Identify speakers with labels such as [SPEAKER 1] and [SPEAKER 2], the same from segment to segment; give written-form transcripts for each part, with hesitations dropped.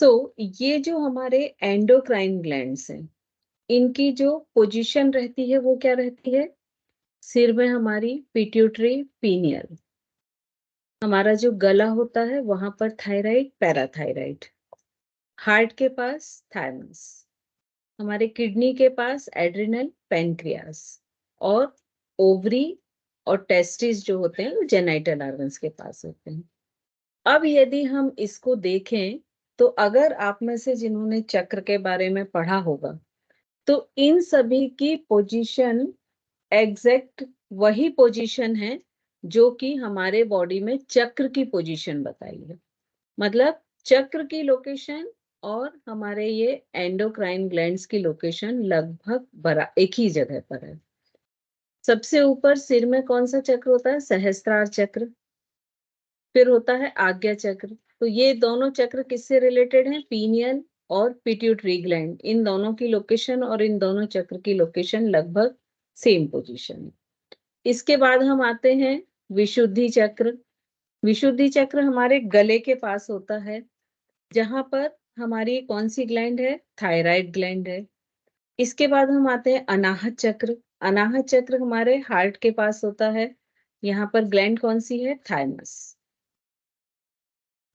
[SPEAKER 1] ये जो हमारे एंडोक्राइन ग्लैंड्स हैं, इनकी जो पोजीशन रहती है वो क्या रहती है? सिर में हमारी पिट्यूटरी पीनियल, हमारा जो गला होता है वहां पर थायराइड पैराथायराइड, हार्ट के पास थायमस, हमारे किडनी के पास एड्रिनल पैनक्रियास, और ओवरी और टेस्टिस जो होते हैं वो जेनाइटल ऑर्गन्स के पास होते हैं। अब यदि हम इसको देखें तो अगर आप में से जिन्होंने चक्र के बारे में पढ़ा होगा तो इन सभी की पोजीशन एग्जैक्ट वही पोजीशन है जो कि हमारे बॉडी में चक्र की पोजीशन बताई है। मतलब चक्र की लोकेशन और हमारे ये एंडोक्राइन ग्लैंड्स की लोकेशन लगभग एक ही जगह पर है। सबसे ऊपर सिर में कौन सा चक्र होता है? सहस्त्रार चक्र। फिर होता है आज्ञा चक्र। तो ये दोनों चक्र किससे रिलेटेड हैं? पीनियल और पिट्यूटरी ग्लैंड, इन दोनों की लोकेशन और इन दोनों चक्र की लोकेशन लगभग सेम पोजीशन है। इसके बाद हम आते हैं विशुद्धि चक्र। विशुद्धि चक्र हमारे गले के पास होता है, जहां पर हमारी कौन सी ग्लैंड है? थायराइड ग्लैंड है। इसके बाद हम आते हैं अनाहत चक्र। अनाहत चक्र हमारे हार्ट के पास होता है, यहाँ पर ग्लैंड कौन सी है? थाइमस।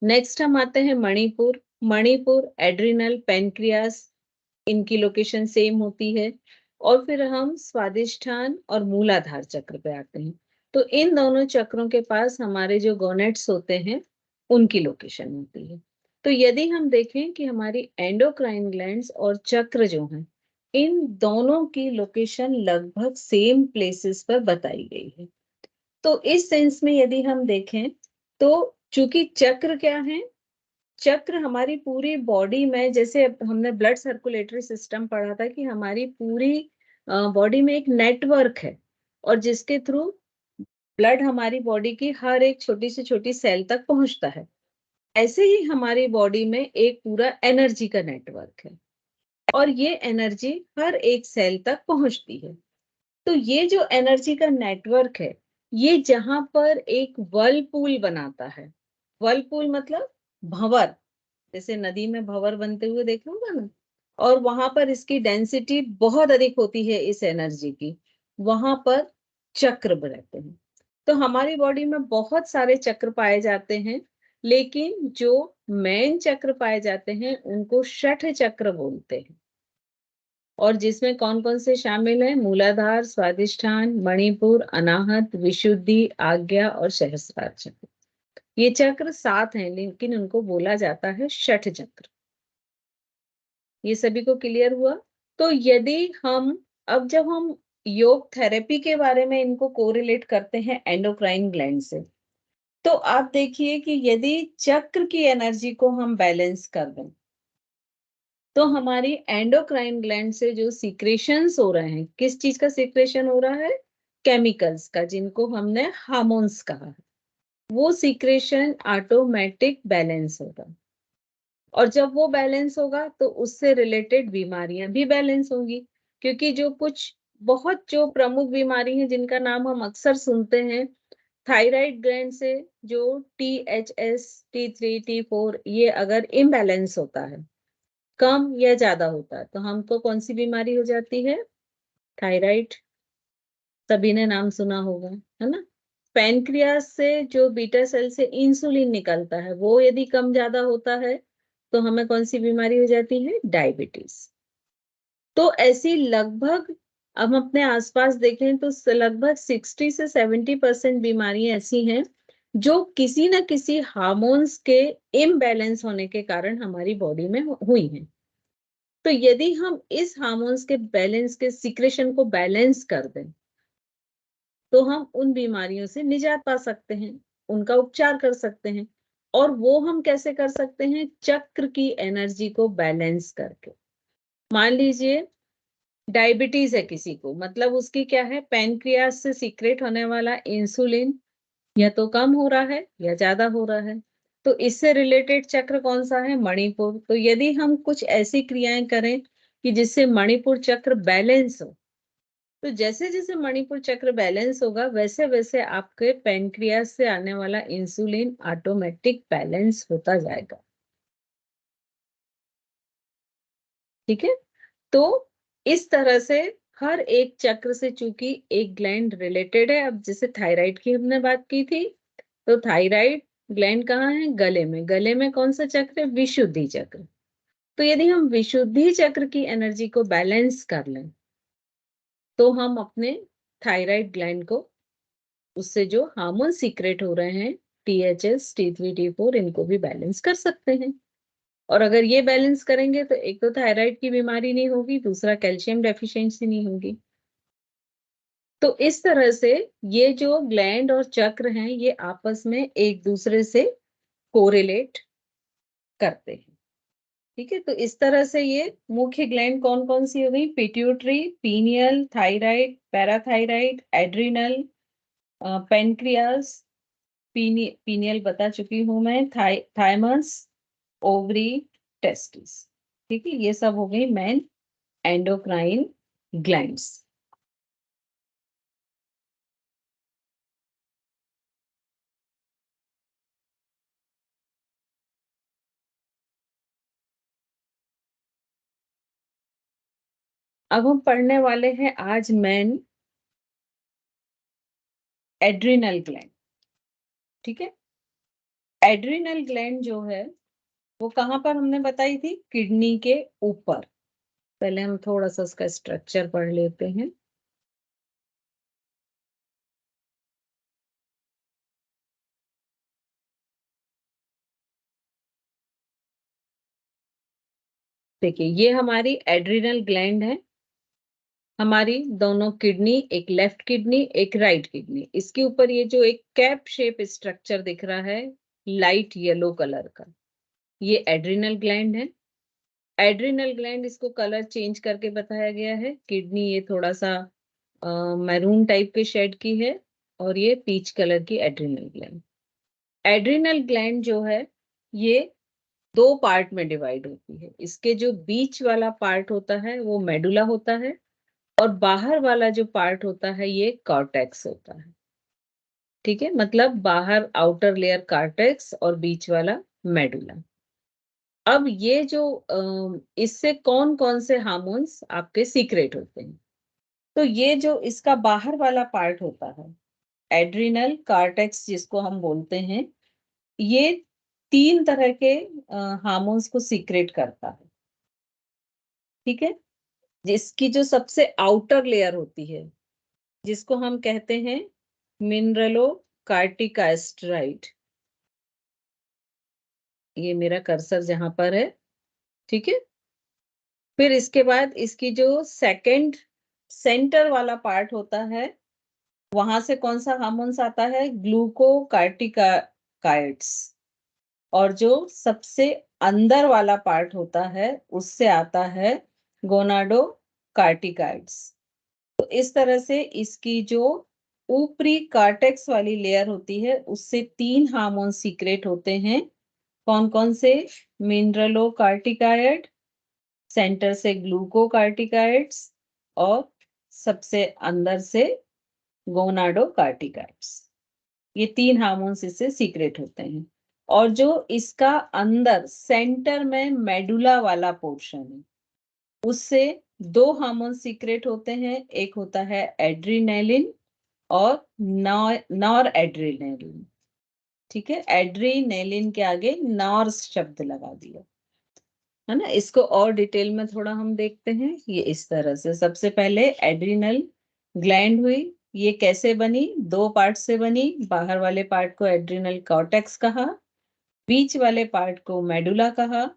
[SPEAKER 1] नेक्स्ट हम आते हैं मणिपुर। मणिपुर, एड्रिनल, पैनक्रियास, इनकी लोकेशन सेम होती है। और फिर हम स्वादिष्ठान और मूलाधार चक्र पे आते हैं। तो इन दोनों चक्रों के पास हमारे जो गोनेट्स होते हैं उनकी लोकेशन होती है। तो यदि हम देखें कि हमारी एंडोक्राइन ग्लैंड्स और चक्र जो हैं, इन दोनों की लोकेशन लगभग सेम प्लेसेस पर बताई गई है। तो इस सेंस में यदि हम देखें तो चूंकि चक्र क्या है? चक्र हमारी पूरी बॉडी में, जैसे हमने ब्लड सर्कुलेटरी सिस्टम पढ़ा था कि हमारी पूरी बॉडी में एक नेटवर्क है और जिसके थ्रू ब्लड हमारी बॉडी की हर एक छोटी से छोटी सेल तक पहुंचता है। ऐसे ही हमारी बॉडी में एक पूरा एनर्जी का नेटवर्क है और ये एनर्जी हर एक सेल तक पहुंचती है। तो ये जो एनर्जी का नेटवर्क है, ये जहां पर एक वर्लपूल बनाता है, वर्लपूल मतलब भंवर, जैसे नदी में भंवर बनते हुए देखा होगा ना, और वहां पर इसकी डेंसिटी बहुत अधिक होती है इस एनर्जी की, वहां पर चक्र रहते हैं। तो हमारी बॉडी में बहुत सारे चक्र पाए जाते हैं, लेकिन जो मेन चक्र पाए जाते हैं उनको षठ चक्र बोलते हैं। और जिसमें कौन कौन से शामिल हैं? मूलाधार, स्वादिष्ठान, मणिपुर, अनाहत, विशुद्धि, आज्ञा और सहस्त्रार चक्र। ये चक्र 7 हैं, लेकिन उनको बोला जाता है षठ चक्र। ये सभी को क्लियर हुआ? तो यदि हम अब जब हम योग थेरेपी के बारे में इनको कोरिलेट करते हैं एंडोक्राइन ग्लैंड से, तो आप देखिए कि यदि चक्र की एनर्जी को हम बैलेंस कर दें तो हमारी एंडोक्राइन ग्लैंड से जो सीक्रेशंस हो रहे हैं, किस चीज का सीक्रेशन हो रहा है? केमिकल्स का, जिनको हमने हार्मोन्स कहा है, वो सीक्रेशन ऑटोमेटिक बैलेंस होगा। और जब वो बैलेंस होगा तो उससे रिलेटेड बीमारियां भी बैलेंस होंगी, क्योंकि जो कुछ बहुत जो प्रमुख बीमारी हैं जिनका नाम हम अक्सर सुनते हैं, थायराइड ग्लैंड से जो THS, T3, T4, ये अगर इम्बैलेंस होता है, कम या ज्यादा होता है, तो हमको कौन सी बीमारी हो जाती है? थायराइड। सभी ने नाम सुना होगा, है ना? पैनक्रियास से जो बीटा सेल से इंसुलिन निकलता है, वो यदि कम ज्यादा होता है तो हमें कौन सी बीमारी हो जाती है? डायबिटीज। तो ऐसी लगभग, अब हम अपने आसपास देखें तो लगभग 60 से 70% बीमारियां ऐसी हैं जो किसी न किसी हार्मोन्स के इम्बैलेंस होने के कारण हमारी बॉडी में हुई हैं। तो यदि हम इस हार्मोन्स के बैलेंस के सीक्रेशन को बैलेंस कर दें तो हम उन बीमारियों से निजात पा सकते हैं, उनका उपचार कर सकते हैं। और वो हम कैसे कर सकते हैं? चक्र की एनर्जी को बैलेंस करके। मान लीजिए डायबिटीज है किसी को, मतलब उसकी क्या है? पैनक्रियास से सीक्रेट होने वाला इंसुलिन या तो कम हो रहा है या ज्यादा हो रहा है। तो इससे रिलेटेड चक्र कौन सा है? मणिपुर। तो यदि हम कुछ ऐसी क्रियाएं करें कि जिससे मणिपुर चक्र बैलेंस हो, तो जैसे जैसे मणिपुर चक्र बैलेंस होगा वैसे वैसे आपके पैनक्रियास से आने वाला इंसुलिन ऑटोमेटिक बैलेंस होता जाएगा। ठीक है। तो इस तरह से हर एक चक्र से चूंकि एक ग्लैंड रिलेटेड है, अब जैसे थायराइड की हमने बात की थी, तो थायराइड ग्लैंड कहाँ है? गले में। गले में कौन सा चक्र है? विशुद्धि चक्र। तो यदि हम विशुद्धि चक्र की एनर्जी को बैलेंस कर लें, तो हम अपने थायराइड ग्लैंड को, उससे जो हार्मोन सीक्रेट हो रहे हैं, THS, T3, T4, इनको भी बैलेंस कर सकते हैं। और अगर ये बैलेंस करेंगे तो एक तो थायराइड की बीमारी नहीं होगी, दूसरा कैल्शियम डेफिशिएंसी नहीं होगी। तो इस तरह से ये जो ग्लैंड और चक्र हैं, ये आपस में एक दूसरे से कोरिलेट करते हैं। ठीक है। तो इस तरह से ये मुख्य ग्लैंड कौन कौन सी हो गई? Pituitary, pineal, thyroid, parathyroid, adrenal, pancreas, pineal बता चुकी हूं मैं, थाइमस, ओवरी, टेस्टिस। ठीक है, ये सब हो गई मेन एंडोक्राइन ग्लैंड्स। अब हम पढ़ने वाले हैं आज मेन एड्रिनल ग्लैंड। ठीक है। एड्रिनल ग्लैंड जो है वो कहाँ पर हमने बताई थी? किडनी के ऊपर। पहले हम थोड़ा सा उसका स्ट्रक्चर पढ़ लेते हैं। देखिए, ये हमारी एड्रिनल ग्लैंड है। हमारी दोनों किडनी, एक लेफ्ट किडनी, एक राइट किडनी, इसके ऊपर ये जो एक कैप शेप स्ट्रक्चर दिख रहा है लाइट येलो कलर का, ये एड्रिनल ग्लैंड है। एड्रिनल ग्लैंड, इसको कलर चेंज करके बताया गया है। किडनी ये थोड़ा सा मैरून टाइप के शेड की है, और ये पीच कलर की एड्रिनल ग्लैंड। एड्रिनल ग्लैंड जो है ये दो पार्ट में डिवाइड होती है। इसके जो बीच वाला पार्ट होता है वो मेडुला होता है, और बाहर वाला जो पार्ट होता है ये कॉर्टेक्स होता है। ठीक है, मतलब बाहर आउटर लेयर कॉर्टेक्स और बीच वाला मेडुला। अब ये जो इससे कौन कौन से हार्मोन्स आपके सीक्रेट होते हैं? तो ये जो इसका बाहर वाला पार्ट होता है, एड्रिनल कॉर्टेक्स जिसको हम बोलते हैं, ये तीन तरह के हार्मोन्स को सीक्रेट करता है। ठीक है। जिसकी जो सबसे आउटर लेयर होती है, जिसको हम कहते हैं मिनरलो कार्टिकास्टराइड, ये मेरा कर्सर जहां पर है। ठीक है। फिर इसके बाद इसकी जो सेकंड सेंटर वाला पार्ट होता है, वहां से कौन सा हार्मोन्स आता है? ग्लूकोकार्टिकाइड्स। और जो सबसे अंदर वाला पार्ट होता है, उससे आता है गोनाडोकार्टिकाइड्स। तो इस तरह से इसकी जो ऊपरी कार्टेक्स वाली लेयर होती है, उससे तीन हार्मोन सीक्रेट होते हैं। कौन कौन से? मिनरलोकार्टिकाइड, सेंटर से ग्लूकोकार्टिकाइड्स, और सबसे अंदर से गोनाडोकार्टिकाइड्स। ये तीन हार्मोन्स इससे सीक्रेट होते हैं। और जो इसका अंदर सेंटर में मेडुला वाला पोर्शन है, उससे दो हार्मोन सीक्रेट होते हैं। एक होता है एड्रीनेलिन और नॉर एड्रीनेलिन। ठीक है, एड्रीनेलिन के आगे नॉर शब्द लगा दिया है ना। इसको और डिटेल में थोड़ा हम देखते हैं। ये इस तरह से, सबसे पहले एड्रिनल ग्लैंड हुई। ये कैसे बनी? दो पार्ट से बनी। बाहर वाले पार्ट को एड्रिनल कॉर्टेक्स कहा, बीच वाले पार्ट को मेडुला कहा।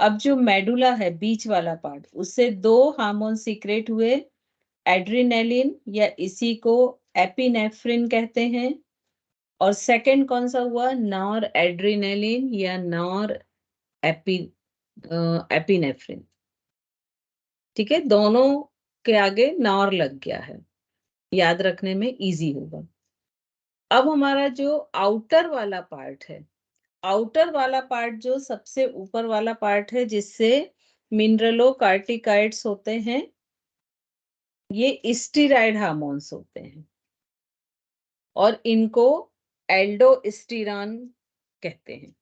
[SPEAKER 1] अब जो मेडुला है, बीच वाला पार्ट, उससे दो हार्मोन सीक्रेट हुए, एड्रिनेलिन या इसी को एपिनेफ्रिन कहते हैं, और सेकंड कौन सा हुआ? नॉर एड्रिनेलिन या नॉर एपी एपिनेफ्रिन। ठीक है, दोनों के आगे नॉर लग गया है, याद रखने में इजी होगा। अब हमारा जो आउटर वाला पार्ट है, आउटर वाला पार्ट जो सबसे ऊपर वाला पार्ट है, जिससे मिनरलोकार्टिकाइड्स होते हैं, ये स्टीराइड हार्मोन्स होते हैं, और इनको एल्डोस्टेरॉन कहते हैं।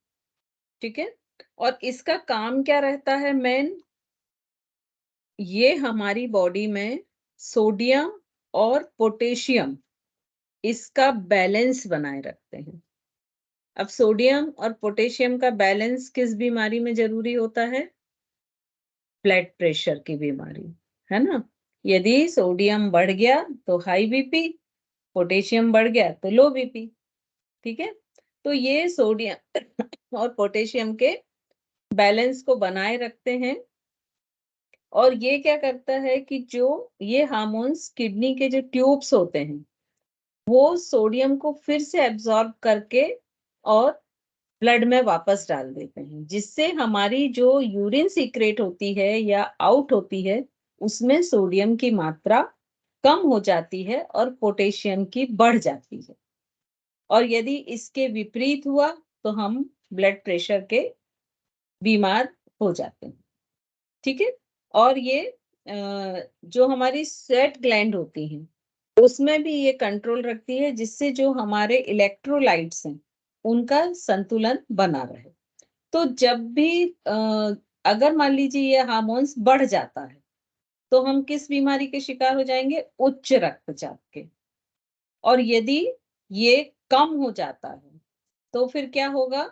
[SPEAKER 1] ठीक है। और इसका काम क्या रहता है? मेन ये हमारी बॉडी में सोडियम और पोटेशियम इसका बैलेंस बनाए रखते हैं। अब सोडियम और पोटेशियम का बैलेंस किस बीमारी में जरूरी होता है? ब्लड प्रेशर की बीमारी, है ना? यदि सोडियम बढ़ गया तो हाई बीपी, पोटेशियम बढ़ गया तो लो बीपी। ठीक है? तो ये सोडियम और पोटेशियम के बैलेंस को बनाए रखते हैं। और ये क्या करता है कि जो ये हार्मोन्स किडनी के जो ट्यूब्स होते हैं वो सोडियम को फिर से एब्जॉर्ब करके और ब्लड में वापस डाल देते हैं, जिससे हमारी जो यूरिन सीक्रेट होती है या आउट होती है उसमें सोडियम की मात्रा कम हो जाती है और पोटेशियम की बढ़ जाती है। और यदि इसके विपरीत हुआ तो हम ब्लड प्रेशर के बीमार हो जाते हैं। ठीक है? और ये जो हमारी स्वेट ग्लैंड होती हैं उसमें भी ये कंट्रोल रखती है, जिससे जो हमारे इलेक्ट्रोलाइट्स हैं उनका संतुलन बना रहे। तो जब भी अगर मान लीजिए ये हार्मोन्स बढ़ जाता है तो हम किस बीमारी के शिकार हो जाएंगे? उच्च रक्तचाप के। और यदि ये कम हो जाता है तो फिर क्या होगा?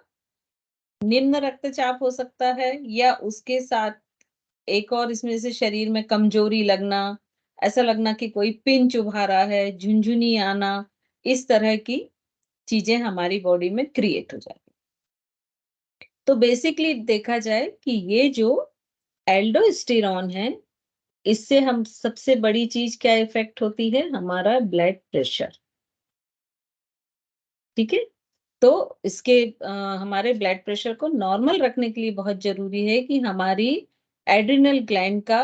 [SPEAKER 1] निम्न रक्तचाप हो सकता है, या उसके साथ एक और इसमें से शरीर में कमजोरी लगना, ऐसा लगना कि कोई पिन चुभा रहा है, झुनझुनी आना, इस तरह की चीजें हमारी बॉडी में क्रिएट हो जाती। तो बेसिकली देखा जाए कि ये जो एल्डोस्टेरॉन है इससे हम सबसे बड़ी चीज क्या इफेक्ट होती है? हमारा ब्लड प्रेशर। ठीक है? तो इसके हमारे ब्लड प्रेशर को नॉर्मल रखने के लिए बहुत जरूरी है कि हमारी एड्रिनल ग्लैंड का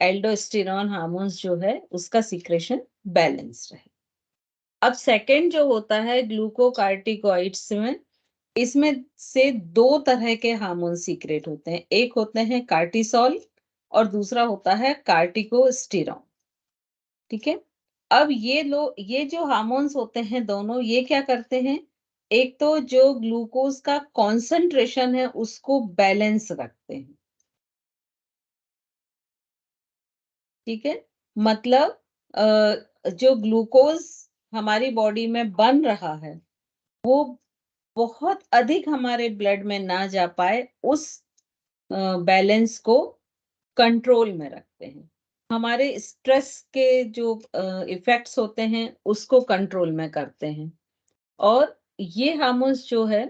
[SPEAKER 1] एल्डोस्टेरॉन हार्मोन्स जो है उसका सीक्रेशन बैलेंस रहे। अब सेकंड जो होता है ग्लूकोकार्टिकॉइड्स में, इसमें से दो तरह के हार्मोन सीक्रेट होते हैं। एक होते हैं कार्टिसोल और दूसरा होता है कार्टिकोस्टेरॉन। ठीक है? अब ये जो हार्मोन्स होते हैं दोनों, ये क्या करते हैं? एक तो जो ग्लूकोज का कॉन्सेंट्रेशन है उसको बैलेंस रखते हैं। ठीक है? मतलब जो ग्लूकोज हमारी बॉडी में बन रहा है वो बहुत अधिक हमारे ब्लड में ना जा पाए, उस बैलेंस को कंट्रोल में रखते हैं। हमारे स्ट्रेस के जो इफेक्ट्स होते हैं उसको कंट्रोल में करते हैं। और ये हार्मोन्स जो है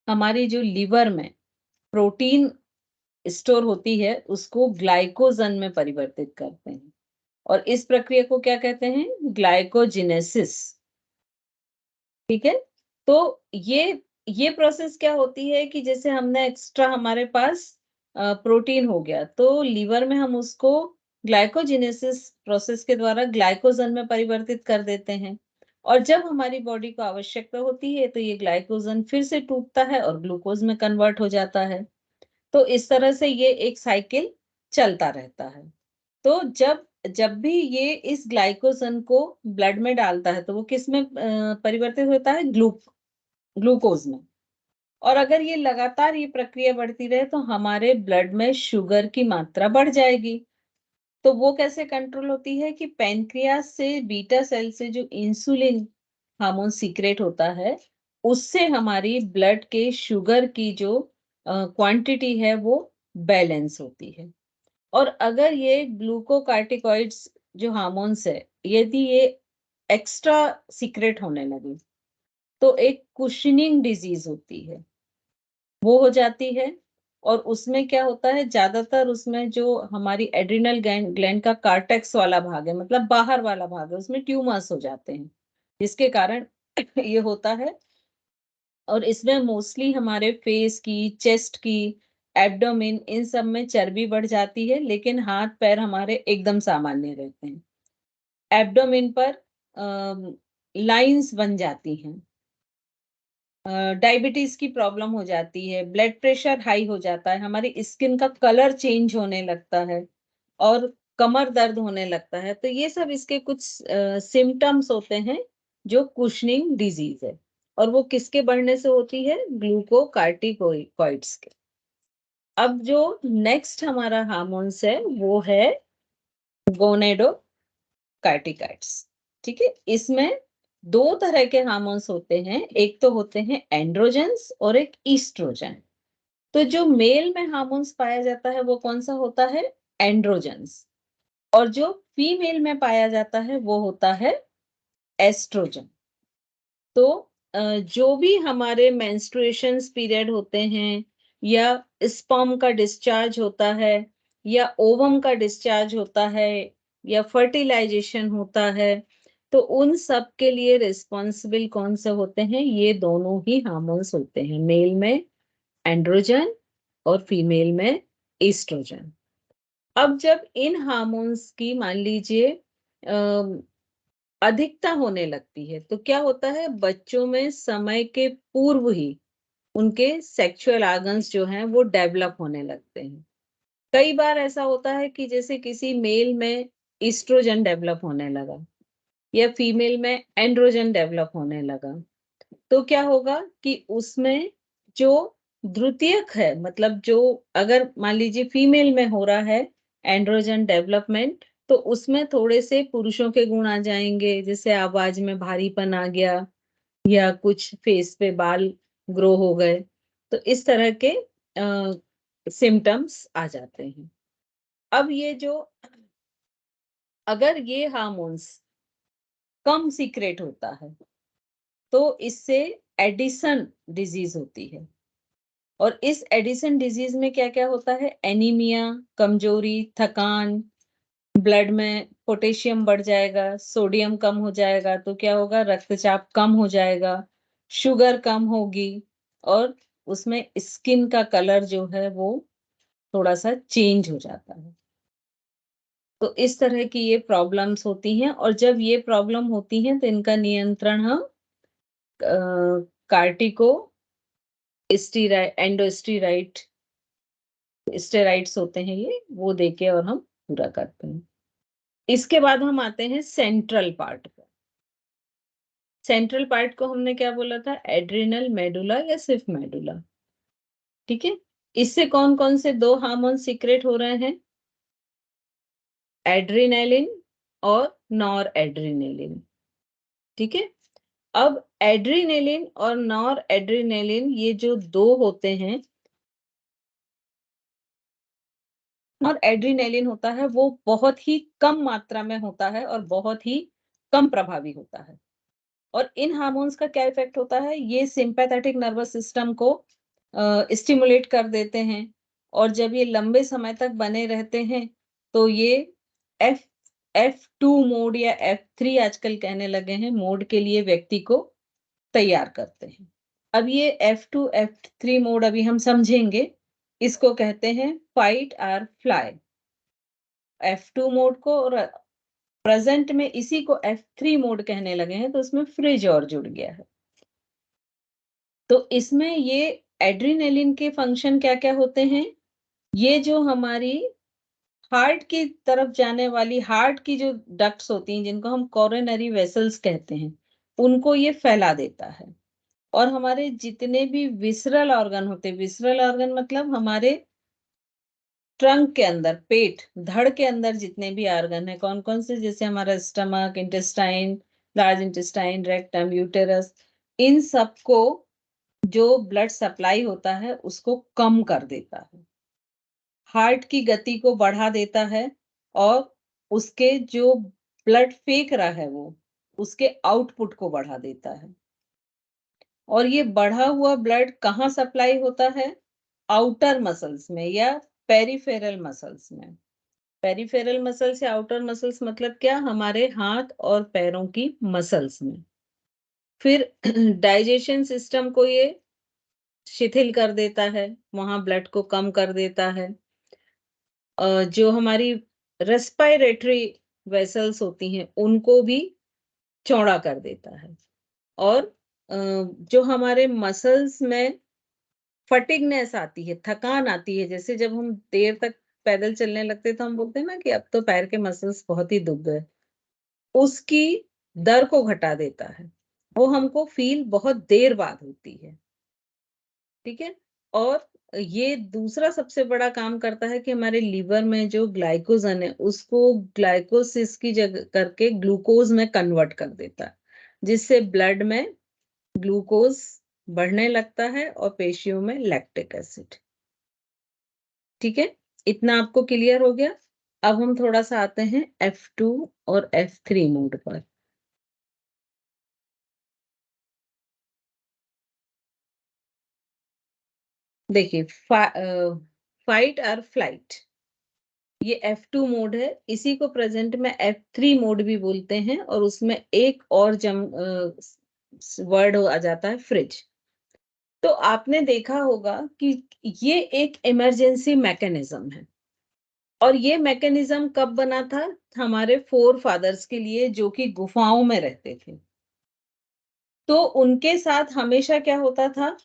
[SPEAKER 1] हमारी जो लिवर में प्रोटीन स्टोर होती है उसको ग्लाइकोजन में परिवर्तित करते हैं। और इस प्रक्रिया को क्या कहते हैं? ग्लाइकोजिनेसिस। ठीक है? तो ये प्रोसेस क्या होती है कि जैसे हमने एक्स्ट्रा हमारे पास प्रोटीन हो गया तो लीवर में हम उसको ग्लाइकोजिनेसिस प्रोसेस के द्वारा ग्लाइकोजन में परिवर्तित कर देते हैं। और जब हमारी बॉडी को आवश्यकता होती है तो ये ग्लाइकोजन फिर से टूटता है और ग्लूकोज में कन्वर्ट हो जाता है। तो इस तरह से ये एक साइकिल चलता रहता है। तो जब जब भी ये इस ग्लाइकोजन को ब्लड में डालता है तो वो किस में परिवर्तित होता है? ग्लूकोज में। और अगर ये लगातार ये प्रक्रिया बढ़ती रहे तो हमारे ब्लड में शुगर की मात्रा बढ़ जाएगी। तो वो कैसे कंट्रोल होती है कि पैनक्रियास से बीटा सेल से जो इंसुलिन हार्मोन सीक्रेट होता है उससे हमारी ब्लड के शुगर की जो क्वांटिटी है वो बैलेंस होती है। और अगर ये ग्लूकोकार्टिकॉइड्स जो हार्मोन्स है यदि ये एक्स्ट्रा सीक्रेट होने लगे तो एक कुशनिंग डिजीज होती है, वो हो जाती है। और उसमें क्या होता है? ज्यादातर उसमें जो हमारी एड्रिनल ग्लैंड का कार्टेक्स वाला भाग है, मतलब बाहर वाला भाग है, उसमें ट्यूमर्स हो जाते हैं, जिसके कारण ये होता है। और इसमें मोस्टली हमारे फेस की, चेस्ट की, एब्डोमेन, इन सब में चर्बी बढ़ जाती है, लेकिन हाथ पैर हमारे एकदम सामान्य रहते हैं। एब्डोमेन पर लाइंस बन जाती हैं, डायबिटीज की प्रॉब्लम हो जाती है, ब्लड प्रेशर हाई हो जाता है, हमारी स्किन का कलर चेंज होने लगता है और कमर दर्द होने लगता है। तो ये सब इसके कुछ सिम्टम्स होते हैं जो कुशनिंग डिजीज है। और वो किसके बढ़ने से होती है? ग्लूकोकार्टिकोइड्स के। अब जो नेक्स्ट हमारा हार्मोन्स है वो है गोनेडोकार्टिकाइड्स। ठीक है, इसमें दो तरह के हार्मोन्स होते हैं, एक तो होते हैं एंड्रोजेंस और एक ईस्ट्रोजन। तो जो मेल में हार्मोन्स पाया जाता है वो कौन सा होता है? एंड्रोजेंस। और जो फीमेल में पाया जाता है वो होता है एस्ट्रोजन। तो जो भी हमारे मेंस्ट्रुएशंस पीरियड होते हैं या स्पर्म का डिस्चार्ज होता है या ओवम का डिस्चार्ज होता है या फर्टिलाइजेशन होता है, तो उन सब के लिए रिस्पॉन्सिबल कौन से होते हैं? ये दोनों ही हार्मोन्स होते हैं, मेल में एंड्रोजन और फीमेल में ईस्ट्रोजन। अब जब इन हार्मोन्स की मान लीजिए अधिकता होने लगती है तो क्या होता है? बच्चों में समय के पूर्व ही उनके सेक्सुअल ऑर्गन्स जो हैं वो डेवलप होने लगते हैं। कई बार ऐसा होता है कि जैसे किसी मेल में ईस्ट्रोजन डेवलप होने लगा या फीमेल में एंड्रोजन डेवलप होने लगा, तो क्या होगा कि उसमें जो द्वितीयक है, मतलब जो अगर मान लीजिए फीमेल में हो रहा है एंड्रोजन डेवलपमेंट, तो उसमें थोड़े से पुरुषों के गुण आ जाएंगे, जैसे आवाज में भारीपन आ गया या कुछ फेस पे बाल ग्रो हो गए। तो इस तरह के सिम्टम्स आ जाते हैं। अब ये जो अगर ये हार्मोन्स कम सीक्रेट होता है तो इससे एडिसन डिजीज होती है। और इस एडिसन डिजीज में क्या-क्या होता है? एनीमिया, कमजोरी, थकान, ब्लड में पोटेशियम बढ़ जाएगा, सोडियम कम हो जाएगा, तो क्या होगा? रक्तचाप कम हो जाएगा, शुगर कम होगी और उसमें स्किन का कलर जो है वो थोड़ा-सा चेंज हो जाता है। तो इस तरह की ये प्रॉब्लम्स होती हैं और जब ये प्रॉब्लम होती हैं तो इनका नियंत्रण हम अ, कार्टिको एंडोस्टेरॉइड स्टेरॉइड्स होते हैं ये, वो देके और हम पूरा करते हैं। इसके बाद हम आते हैं सेंट्रल पार्ट पे। सेंट्रल पार्ट को हमने क्या बोला था? एड्रिनल मेडुला या सिर्फ मेडुला। ठीक है, इससे कौन-कौन से 2 हार्मोन सीक्रेट हो रहे हैं? एड्रिनलिन और नॉर एड्रिनलिन। ठीक है, अब एड्रिनलिन और नॉर एड्रिनलिन ये जो 2 होते हैं, और एड्रिनलिन होता है वो बहुत ही कम मात्रा में होता है और बहुत ही कम प्रभावी होता है। और इन हार्मोन्स का क्या इफेक्ट होता है? ये सिंपैथेटिक नर्वस सिस्टम को स्टिमुलेट कर देते हैं और जब ये लंबे समय तक बने रहते हैं तो ये एफ F2 मोड या F3 आजकल कहने लगे हैं मोड के लिए व्यक्ति को तैयार करते हैं। अब ये F2 F3 मोड अभी हम समझेंगे। इसको कहते हैं फाइट और फ्लाई। F2 मोड को और प्रेजेंट में इसी को F3 मोड कहने लगे हैं, तो उसमें फ्रिज और जुड़ गया है। तो इसमें ये एड्रिनलिन के फंक्शन क्या-क्या होते हैं? ये जो हमारी हार्ट की तरफ जाने वाली हार्ट की जो डक्ट्स होती हैं, जिनको हम कोरोनरी वेसल्स कहते हैं, उनको ये फैला देता है। और हमारे जितने भी विसरल ऑर्गन होते हैं, विसरल ऑर्गन मतलब हमारे ट्रंक के अंदर, पेट, धड़ के अंदर जितने भी ऑर्गन हैं, कौन-कौन से? जैसे हमारा stomach, intestine, large intestine, rectum, uterus, इन सबको जो ब्लड सप्लाई होता है उसको कम कर देता है। हार्ट की गति को बढ़ा देता है और उसके जो ब्लड फेंक रहा है वो, उसके आउटपुट को बढ़ा देता है। और ये बढ़ा हुआ ब्लड कहाँ सप्लाई होता है? आउटर मसल्स में या पेरिफेरल मसल्स में। पेरिफेरल मसल्स या आउटर मसल्स मतलब क्या? हमारे हाथ और पैरों की मसल्स में। फिर डाइजेशन सिस्टम को ये शिथिल कर देता है, वहाँ ब्लड को कम कर देता है। जो हमारी रेस्पिरेटरी वेसल्स होती हैं, उनको भी चौड़ा कर देता है। और जो हमारे मसल्स में फटीगनेस आती है, थकान आती है, जैसे जब हम देर तक पैदल चलने लगते हैं, तो हम बोलते हैं ना कि अब तो पैर के मसल्स बहुत ही दुख गए। उसकी दर को घटा देता है। वो हमको फ़ील बहुत देर बाद होती है। ठीक है? और ये दूसरा सबसे बड़ा काम करता है कि हमारे लीवर में जो ग्लाइकोजन है उसको ग्लाइकोसिस की जगह करके ग्लूकोज में कन्वर्ट कर देता है, जिससे ब्लड में ग्लूकोज बढ़ने लगता है और पेशियों में लैक्टिक एसिड। ठीक है, इतना आपको क्लियर हो गया। अब हम थोड़ा सा आते हैं F2 और F3 मोड पर। देखिए, फाइट और फ्लाइट, ये F2 मोड है। इसी को प्रेजेंट में F3 मोड भी बोलते हैं, और उसमें एक और वर्ड आ जाता है, फ्रिज। तो आपने देखा होगा कि ये एक इमरजेंसी मैकेनिज्म है, और ये मैकेनिज्म कब बना था? हमारे फोर फादर्स के लिए, जो कि गुफाओं में रहते थे। तो उनके साथ हमेशा क्या होता था?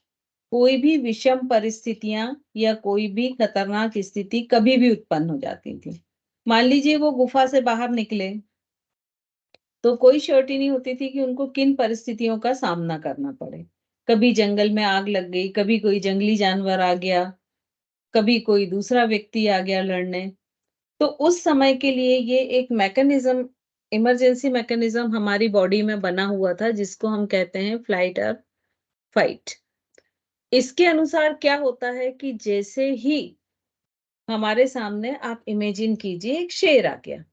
[SPEAKER 1] कोई भी विषम परिस्थितियां या कोई भी खतरनाक स्थिति कभी भी उत्पन्न हो जाती थी। मान लीजिए वो गुफा से बाहर निकले, तो कोई श्योरिटी नहीं होती थी कि उनको किन परिस्थितियों का सामना करना पड़े। कभी जंगल में आग लग गई, कभी कोई जंगली जानवर आ गया, कभी कोई दूसरा व्यक्ति आ गया लड़ने। तो उस समय के लिए ये एक मैकेनिज्म, इमरजेंसी मैकेनिज्म हमारी बॉडी में बना हुआ था, जिसको हम कहते हैं फ्लाइट और फाइट। इसके अनुसार क्या होता है कि जैसे ही हमारे सामने, आप इमेजिन कीजिए, एक शेर आ गया।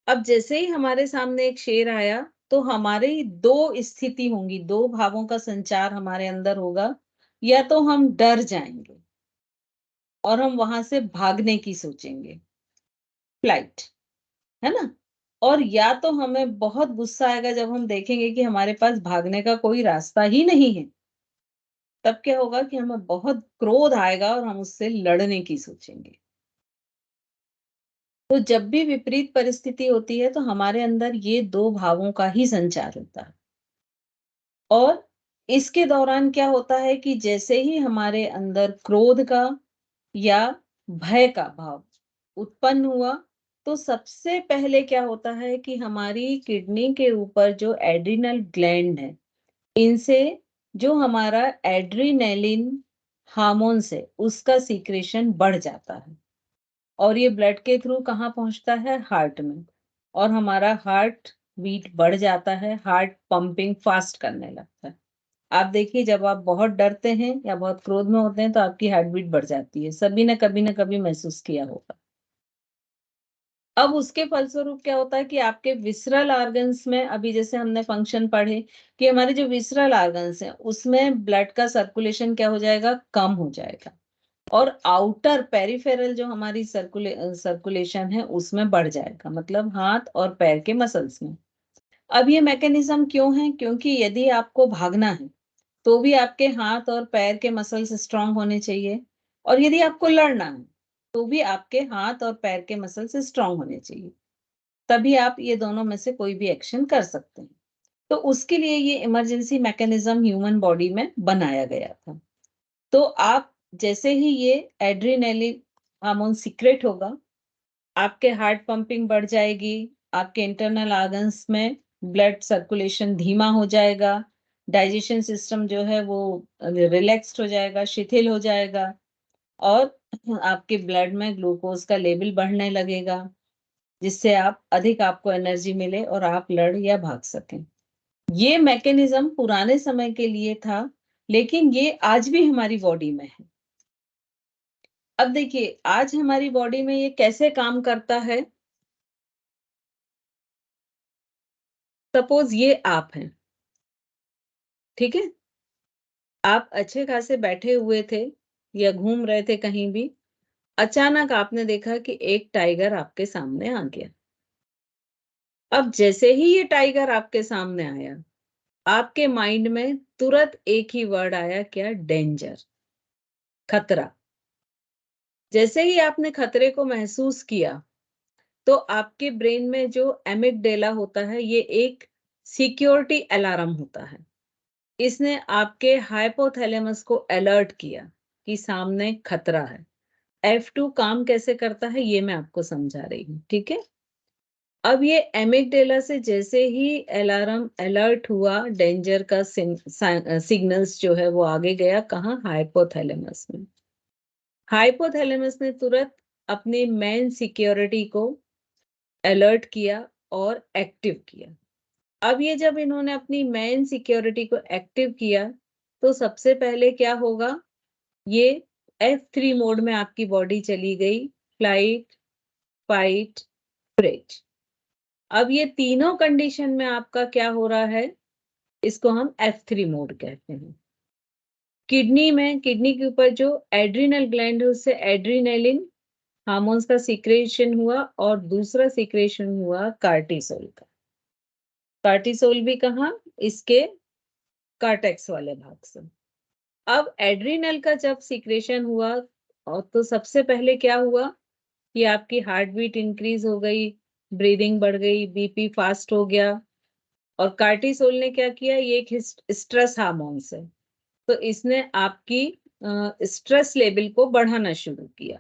[SPEAKER 1] अब जैसे ही हमारे सामने एक शेर आया, तो हमारी दो स्थिति होंगी, दो भावों का संचार हमारे अंदर होगा। या तो हम डर जाएंगे और हम वहां से भागने की सोचेंगे, फ्लाइट, है ना? और या तो हमें बहुत गुस्सा आएगा जब हम देखेंगे कि हमारे पास भागने का कोई रास्ता ही नहीं है। तब क्या होगा कि हमें बहुत क्रोध आएगा और हम उससे लड़ने की सोचेंगे। तो जब भी विपरीत परिस्थिति होती है, तो हमारे अंदर ये दो भावों का ही संचार होता है। और इसके दौरान क्या होता है कि जैसे ही हमारे अंदर क्रोध का या भय का भाव उत्पन्न हुआ, तो सबसे पहले क्या होता है कि हमारी किडनी के ऊपर जो एड्रिनल ग्लैंड है, इनसे जो हमारा एड्रिनलिन हार्मोन्स है, उसका सीक्रेशन बढ़ जाता है। और ये ब्लड के थ्रू कहाँ पहुंचता है? हार्ट में। और हमारा हार्ट बीट बढ़ जाता है, हार्ट पंपिंग फास्ट करने लगता है। आप देखिए, जब आप बहुत डरते हैं या बहुत क्रोध में होते हैं, तो आपकी हार्ट बीट बढ़ जाती है। सभी ने कभी ना कभी महसूस किया होगा। अब उसके फलस्वरूप क्या होता है कि आपके विसरल ऑर्गन्स में, अभी जैसे हमने फंक्शन पढ़े कि हमारे जो विसरल ऑर्गन्स हैं, उसमें ब्लड का सर्कुलेशन क्या हो जाएगा? कम हो जाएगा। और आउटर पेरिफेरल जो हमारी सर्कुलेशन है, उसमें बढ़ जाएगा, मतलब हाथ और पैर के मसल्स में। अब ये मैकेनिज्म क्यों है? क्योंकि यदि आपको भागना है, तो भी आपके हाथ और पैर के मसल्स स्ट्रांग होने चाहिए, और यदि आपको लड़ना है, तो भी आपके हाथ और पैर के मसल्स स्ट्रांग होने चाहिए। तभी आप ये दोनों में से कोई भी एक्शन कर सकते हैं। तो उसके लिए ये इमरजेंसी मैकेनिज्म ह्यूमन बॉडी में बनाया गया था। तो आप जैसे ही ये एड्रिनलिन हार्मोन सीक्रेट होगा, आपके हार्ट पंपिंग बढ़ जाएगी, आपके इंटरनल ऑर्गन्स में ब्लड सर्कुलेशन धीमा हो जाएगा, डाइजेशन सिस्टम जो है वो रिलैक्स्ड हो जाएगा, शिथिल हो जाएगा, और आपके ब्लड में ग्लूकोज का लेवल बढ़ने लगेगा, जिससे आप अधिक, आपको एनर्जी मिले और आप लड़ या भाग सकें। ये मैकेनिज्म पुराने समय के लिए था, लेकिन ये आज भी हमारी बॉडी में है। अब देखिए, आज हमारी बॉडी में ये कैसे काम करता है? सपोज ये आप हैं, ठीक है? आप अच्छे खासे बैठे हुए थे या घूम रहे थे कहीं भी, अचानक आपने देखा कि एक टाइगर आपके सामने आ गया। अब जैसे ही ये टाइगर आपके सामने आया, आपके माइंड में तुरंत एक ही वर्ड आया, क्या? डेंजर, खतरा। जैसे ही आपने खतरे को महसूस किया, तो आपके ब्रेन में जो एमिगडेला होता है, ये एक सिक्योरिटी अलार्म होता है। इसने आपके हाइपोथैलेमस को अलर्ट किया कि सामने खतरा है। F2 काम कैसे करता है, ये मैं आपको समझा रही हूँ, ठीक है? अब ये एमिगडेला से जैसे ही अलार्म अलर्ट हुआ, डेंजर का सिग्नल्स जो है वो आगे गया, कहाँ? हाइपोथैलेमस में। हाइपोथैलेमस ने तुरंत अपनी मेन सिक्योरिटी को अलर्ट किया और एक्टिव किया। अब ये जब इन्होंने अपनी मेन सिक्योरिटी को एक्टिव किया, तो सबसे पहले क्या होगा, ये F3 मोड में आपकी बॉडी चली गई, फ्लाइट, फाइट, फ्रीज। अब ये तीनों कंडीशन में आपका क्या हो रहा है, इसको हम F3 मोड कहते हैं। किडनी के ऊपर जो एड्रिनल ग्लैंड है उससे एड्रिनलिन हार्मोन्स का सीक्रेशन हुआ और दूसरा सीक्रेशन हुआ कार्टिसोल का। कार्टिसोल भी कहाँ, इसके कार्टेक्स वाले भाग से। अब एड्रिनल का जब सीक्रेशन हुआ और तो सबसे पहले क्या हुआ कि आपकी हार्ट बीट इंक्रीज हो गई, ब्रीदिंग बढ़ गई, बीपी फास्ट हो गया। और कार्टिसोल ने क्या किया, ये एक स्ट्रेस हार्मोन्स है, तो इसने आपकी स्ट्रेस लेवल को बढ़ाना शुरू किया।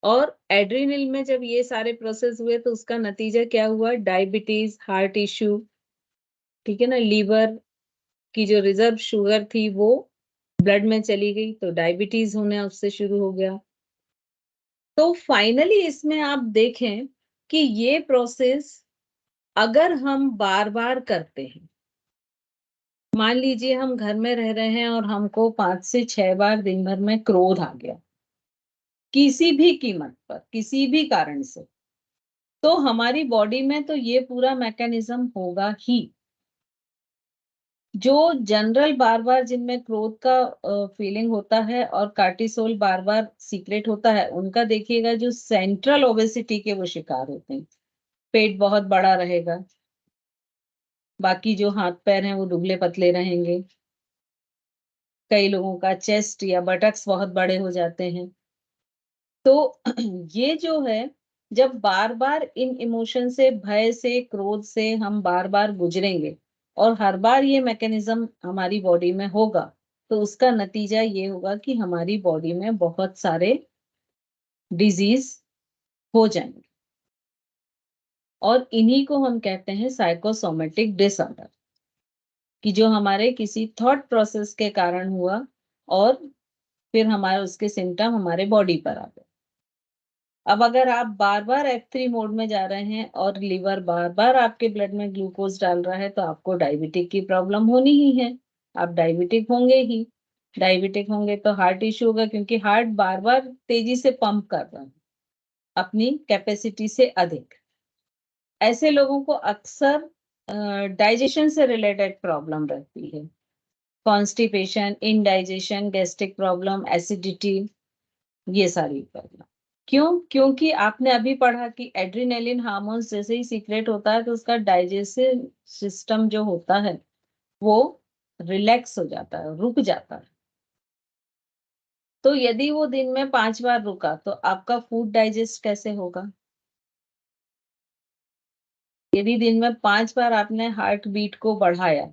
[SPEAKER 1] और एड्रिनल में जब ये सारे प्रोसेस हुए तो उसका नतीजा क्या हुआ, डायबिटीज, हार्ट इश्यू, ठीक है ना, लीवर की जो रिजर्व शुगर थी वो ब्लड में चली गई, तो डायबिटीज होना उससे शुरू हो गया। तो फाइनली इसमें आप देखें कि ये प्रोसेस अगर हम बार बार करते हैं, मान लीजिए हम घर में रह रहे हैं और हमको 5 से 6 बार दिन भर में क्रोध आ गया, किसी भी कीमत पर, किसी भी कारण से, तो हमारी बॉडी में तो ये पूरा मैकेनिज्म होगा ही। जो जनरल बार बार जिनमें क्रोध का फीलिंग होता है और कार्टिसोल बार बार सीक्रेट होता है, उनका देखिएगा जो सेंट्रल ओबेसिटी के वो शिकार होते हैं, पेट बहुत बड़ा रहेगा, बाकी जो हाथ पैर हैं वो दुबले पतले रहेंगे, कई लोगों का चेस्ट या बटक्स बहुत बड़े हो जाते हैं। तो ये जो है, जब बार बार इन इमोशन से, भय से, क्रोध से हम बार बार गुजरेंगे और हर बार ये मैकेनिज्म हमारी बॉडी में होगा, तो उसका नतीजा ये होगा कि हमारी बॉडी में बहुत सारे डिजीज हो जाएंगे और इन्हीं को हम कहते हैं साइकोसोमेटिक डिसऑर्डर, कि जो हमारे किसी थॉट प्रोसेस के कारण हुआ और फिर हमारे उसके सिम्टम हमारे बॉडी पर आ गए। अब अगर आप बार बार F3 मोड में जा रहे हैं और लीवर बार बार आपके ब्लड में ग्लूकोज डाल रहा है, तो आपको डायबिटिक की प्रॉब्लम होनी ही है, आप डायबिटिक होंगे ही। डायबिटिक होंगे तो हार्ट इश्यू होगा, क्योंकि हार्ट बार बार तेजी से पंप कर रहा है अपनी कैपेसिटी से अधिक। ऐसे लोगों को अक्सर डाइजेशन से रिलेटेड प्रॉब्लम रहती है, constipation, indigestion, gastric problem, acidity, ये सारी प्रॉब्लम। क्यों? क्योंकि आपने अभी पढ़ा कि एड्रिनलिन हार्मोन्स जैसे ही सीक्रेट होता है तो उसका डाइजेस्टिव सिस्टम जो होता है वो रिलैक्स हो जाता है, रुक जाता है। तो यदि वो दिन में 5 बार रुका तो आपका फूड डाइजेस्ट कैसे होगा? यदि दिन में 5 बार आपने हार्ट बीट को बढ़ाया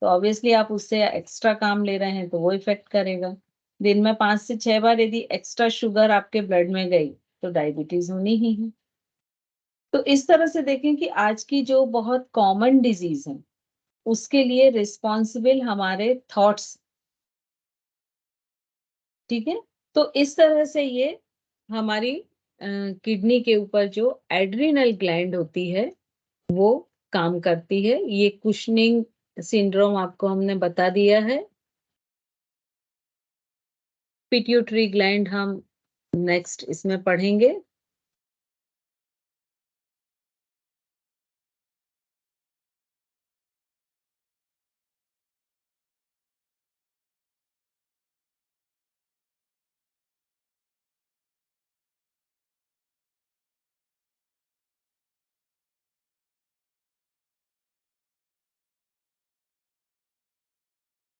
[SPEAKER 1] तो ऑब्वियसली आप उससे एक्स्ट्रा काम ले रहे हैं तो वो इफेक्ट करेगा। दिन में 5 से 6 बार यदि एक्स्ट्रा शुगर आपके ब्लड में गई तो डायबिटीज होनी ही है। तो इस तरह से देखें कि आज की जो बहुत कॉमन डिजीज है उसके लिए रिस्पॉन्सिबल हमारे थॉट्स, ठीक है। तो इस तरह से ये हमारी किडनी के ऊपर जो एड्रिनल ग्लैंड होती है वो काम करती है। ये कुशनिंग सिंड्रोम आपको हमने बता दिया है। पिट्यूटरी ग्लैंड हम नेक्स्ट इसमें पढ़ेंगे।